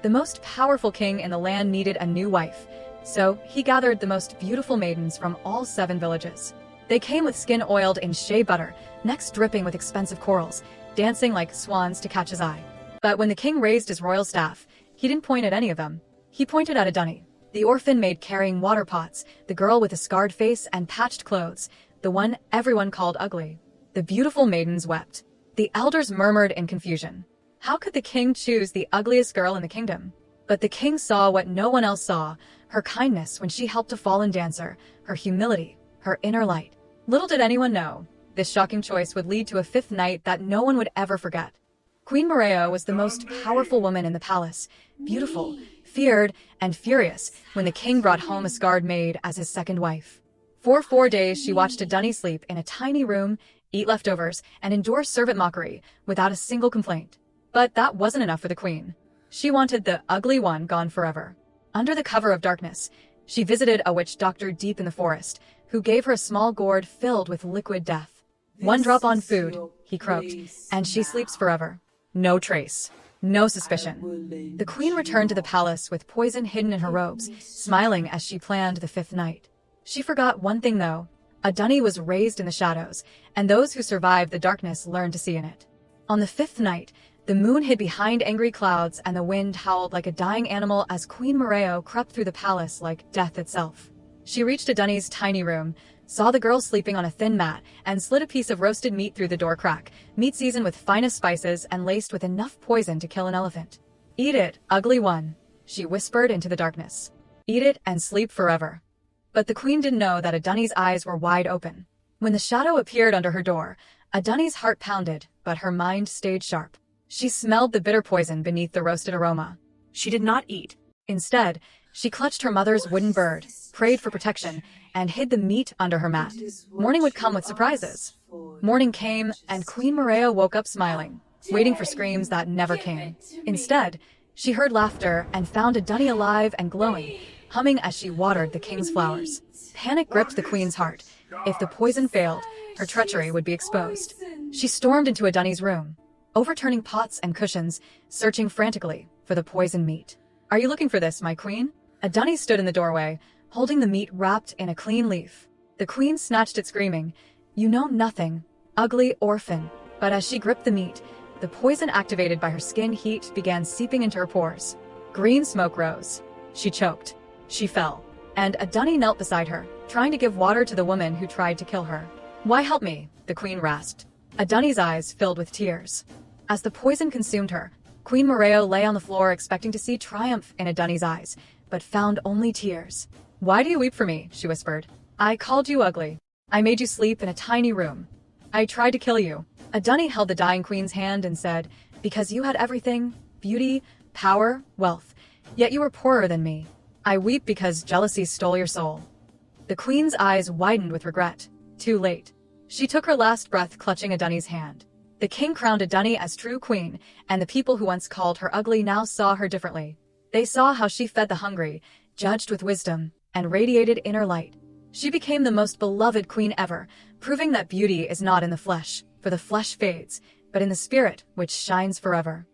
The most powerful king in the land needed a new wife, so he gathered the most beautiful maidens from all 7 villages. They came with skin oiled in shea butter, necks dripping with expensive corals, dancing like swans to catch his eye. But when the king raised his royal staff, he didn't point at any of them. He pointed at Adunni, the orphan maid carrying water pots, the girl with a scarred face and patched clothes, the one everyone called ugly. The beautiful maidens wept. The elders murmured in confusion. How could the king choose the ugliest girl in the kingdom? But the king saw what no one else saw, her kindness when she helped a fallen dancer, her humility, her inner light. Little did anyone know, this shocking choice would lead to a 5th night that no one would ever forget. Queen Morayo was the most powerful woman in the palace, beautiful, feared, and furious when the king brought home a scarred maid as his second wife. For 4 days she watched Adunni sleep in a tiny room, eat leftovers, and endure servant mockery without a single complaint. But that wasn't enough for the queen. She wanted the ugly one gone forever. Under the cover of darkness, she visited a witch doctor deep in the forest, who gave her a small gourd filled with liquid death. 1 drop on food, he croaked, and she sleeps forever. No trace. No suspicion. The queen returned to the palace with poison hidden in her robes, smiling as she planned the 5th night. She forgot one thing though. Adunni was raised in the shadows, and those who survived the darkness learned to see in it. On the 5th night, the moon hid behind angry clouds and the wind howled like a dying animal as Queen Morayo crept through the palace like death itself. She reached Adunni's tiny room, saw the girl sleeping on a thin mat, and slid a piece of roasted meat through the door crack, meat seasoned with finest spices and laced with enough poison to kill an elephant. "Eat it, ugly one," she whispered into the darkness. "Eat it and sleep forever." But the queen didn't know that Adunni's eyes were wide open. When the shadow appeared under her door, Adunni's heart pounded, but her mind stayed sharp. She smelled the bitter poison beneath the roasted aroma. She did not eat. Instead, she clutched her mother's wooden bird, prayed for protection, and hid the meat under her mat. Morning would come with surprises. Morning came, and Queen Morayo woke up smiling, waiting for screams that never came. Instead, she heard laughter and found Adunni alive and glowing, humming as she watered the king's flowers. Panic gripped the queen's heart. If the poison failed, her treachery would be exposed. She stormed into Adunni's room, overturning pots and cushions, searching frantically for the poisoned meat. "Are you looking for this, my queen?" Adunni stood in the doorway, holding the meat wrapped in a clean leaf. The queen snatched it, screaming, "You know nothing, ugly orphan." But as she gripped the meat, the poison activated by her skin heat began seeping into her pores. Green smoke rose. She choked. She fell. And Adunni knelt beside her, trying to give water to the woman who tried to kill her. "Why help me?" the queen rasped. Adunni's eyes filled with tears. As the poison consumed her, Queen Morayo lay on the floor expecting to see triumph in Adunni's eyes, but found only tears. "Why do you weep for me?" she whispered. "I called you ugly. I made you sleep in a tiny room. I tried to kill you." Adunni held the dying queen's hand and said, "Because you had everything, beauty, power, wealth, yet you were poorer than me. I weep because jealousy stole your soul." The queen's eyes widened with regret. Too late. She took her last breath clutching Adunni's hand. The king crowned Adunni as true queen, and the people who once called her ugly now saw her differently. They saw how she fed the hungry, judged with wisdom, and radiated inner light. She became the most beloved queen ever, proving that beauty is not in the flesh, for the flesh fades, but in the spirit, which shines forever.